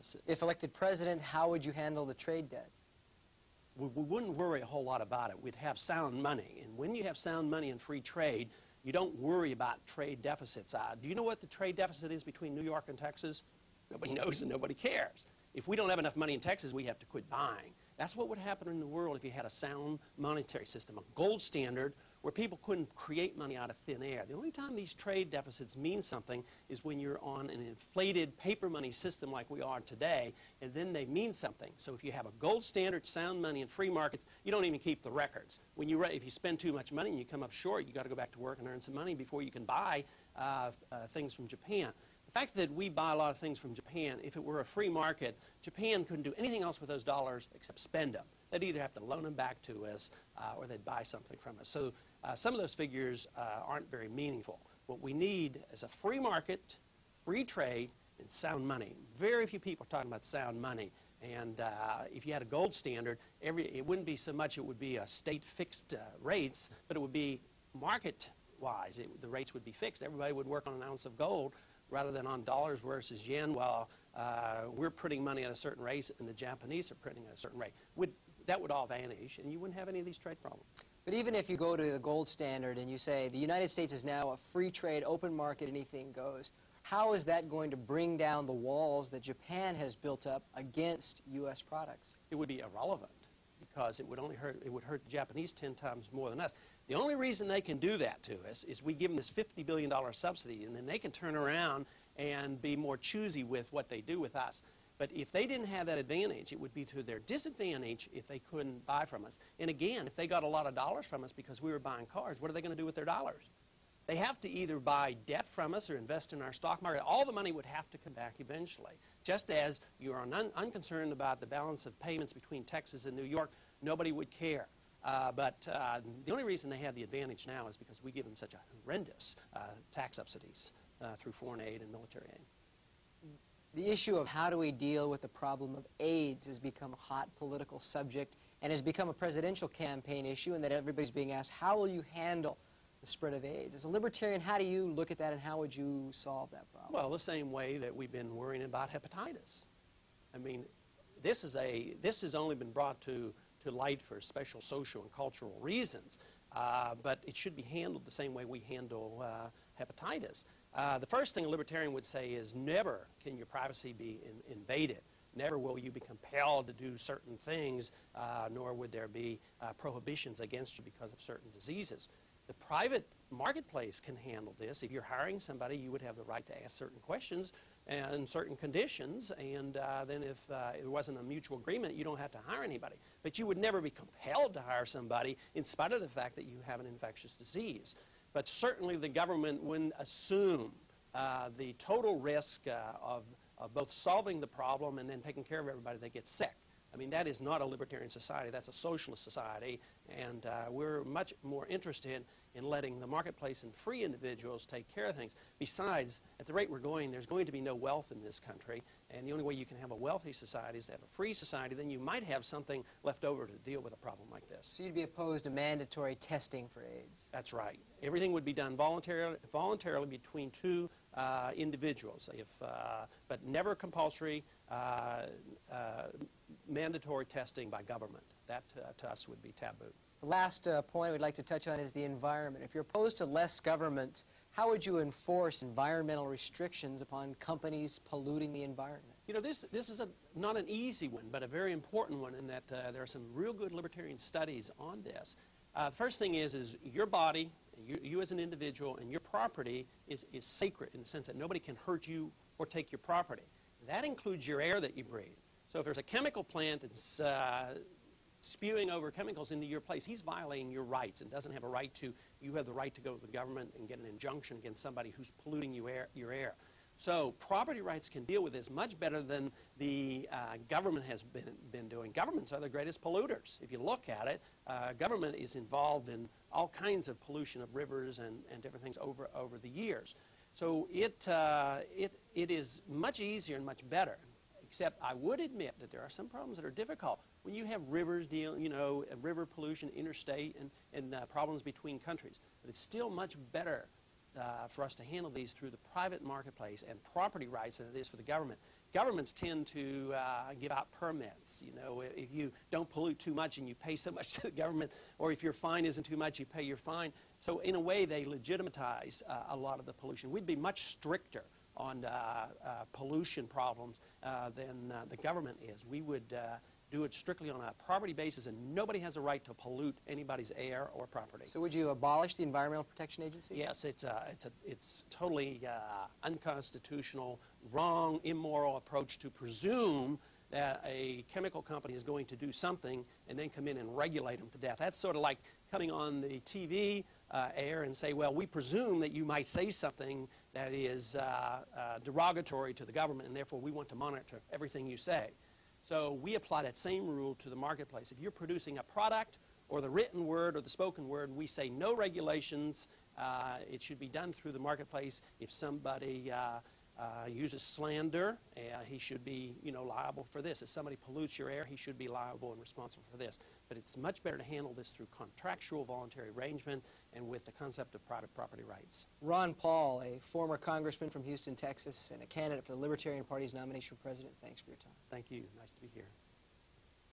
deficit. If elected president, how would you handle the trade debt? We wouldn't worry a whole lot about it. We'd have sound money. And when you have sound money and free trade, you don't worry about trade deficits. Do you know what the trade deficit is between New York and Texas? Nobody knows and nobody cares. If we don't have enough money in Texas, we have to quit buying. That's what would happen in the world if you had a sound monetary system, a gold standard where people couldn't create money out of thin air. The only time these trade deficits mean something is when you're on an inflated paper money system like we are today, and then they mean something. So if you have a gold standard, sound money, and free market, you don't even keep the records. If you spend too much money and you come up short, you got to go back to work and earn some money before you can buy things from Japan. The fact that we buy a lot of things from Japan, if it were a free market, Japan couldn't do anything else with those dollars except spend them. They'd either have to loan them back to us or they'd buy something from us. So some of those figures aren't very meaningful. What we need is a free market, free trade, and sound money. Very few people are talking about sound money. And if you had a gold standard, it wouldn't be so much it would be a state fixed rates, but it would be market-wise. The rates would be fixed. Everybody would work on an ounce of gold rather than on dollars versus yen, while we're printing money at a certain rate and the Japanese are printing at a certain rate. That would all vanish, and you wouldn't have any of these trade problems. But even if you go to the gold standard and you say the United States is now a free trade, open market, anything goes, how is that going to bring down the walls that Japan has built up against U.S. products? It would be irrelevant because it would hurt the Japanese 10 times more than us. The only reason they can do that to us is we give them this $50 billion subsidy, and then they can turn around and be more choosy with what they do with us. But if they didn't have that advantage, it would be to their disadvantage if they couldn't buy from us. And again, if they got a lot of dollars from us because we were buying cars, what are they going to do with their dollars? They have to either buy debt from us or invest in our stock market. All the money would have to come back eventually. Just as you are unconcerned about the balance of payments between Texas and New York, nobody would care. But the only reason they have the advantage now is because we give them such a horrendous tax subsidies through foreign aid and military aid. The issue of how do we deal with the problem of AIDS has become a hot political subject and has become a presidential campaign issue, and that everybody's being asked, how will you handle the spread of AIDS? As a libertarian, how do you look at that and how would you solve that problem? Well, the same way that we've been worrying about hepatitis. I mean, this has only been brought to light for special social and cultural reasons, but it should be handled the same way we handle hepatitis. The first thing a libertarian would say is never can your privacy be invaded. Never will you be compelled to do certain things, nor would there be prohibitions against you because of certain diseases. The private marketplace can handle this. If you're hiring somebody, you would have the right to ask certain questions and certain conditions, and then if it wasn't a mutual agreement, you don't have to hire anybody. But you would never be compelled to hire somebody in spite of the fact that you have an infectious disease. But certainly the government wouldn't assume the total risk of both solving the problem and then taking care of everybody that gets sick. I mean, that is not a libertarian society. That's a socialist society, and we're much more interested in letting the marketplace and free individuals take care of things. Besides, at the rate we're going, there's going to be no wealth in this country, and the only way you can have a wealthy society is to have a free society. Then you might have something left over to deal with a problem like this. So you'd be opposed to mandatory testing for AIDS? That's right. Everything would be done voluntarily between two individuals, but never compulsory mandatory testing by government. That to us would be taboo. The last point we'd like to touch on is the environment. If you're opposed to less government, how would you enforce environmental restrictions upon companies polluting the environment? You know, this is not an easy one, but a very important one in that there are some real good libertarian studies on this. The first thing is your body, you as an individual, and your property is sacred in the sense that nobody can hurt you or take your property. That includes your air that you breathe. So if there's a chemical plant that's spewing over chemicals into your place, he's violating your rights and doesn't have a right to. You have the right to go to the government and get an injunction against somebody who's polluting your air. So property rights can deal with this much better than the government has been doing. Governments are the greatest polluters. If you look at it, government is involved in all kinds of pollution of rivers and different things over the years. So it is much easier and much better. Except I would admit that there are some problems that are difficult. When you have rivers river pollution, interstate, and problems between countries. But it's still much better for us to handle these through the private marketplace and property rights than it is for the government. Governments tend to give out permits. You know, if you don't pollute too much and you pay so much to the government, or if your fine isn't too much, you pay your fine. So in a way, they legitimatize a lot of the pollution. We'd be much stricter on pollution problems than the government is. We would do it strictly on a property basis, and nobody has a right to pollute anybody's air or property. So would you abolish the Environmental Protection Agency? Yes, it's totally unconstitutional, wrong, immoral approach to presume that a chemical company is going to do something and then come in and regulate them to death. That's sort of like coming on the TV air and say, well, we presume that you might say something that is derogatory to the government, and therefore we want to monitor everything you say. So we apply that same rule to the marketplace. If you're producing a product or the written word or the spoken word, we say no regulations. It should be done through the marketplace. If somebody uses slander, he should be, liable for this. If somebody pollutes your air, he should be liable and responsible for this. But it's much better to handle this through contractual voluntary arrangement and with the concept of private property rights. Ron Paul, a former congressman from Houston, Texas, and a candidate for the Libertarian Party's nomination for president, thanks for your time. Thank you. Nice to be here.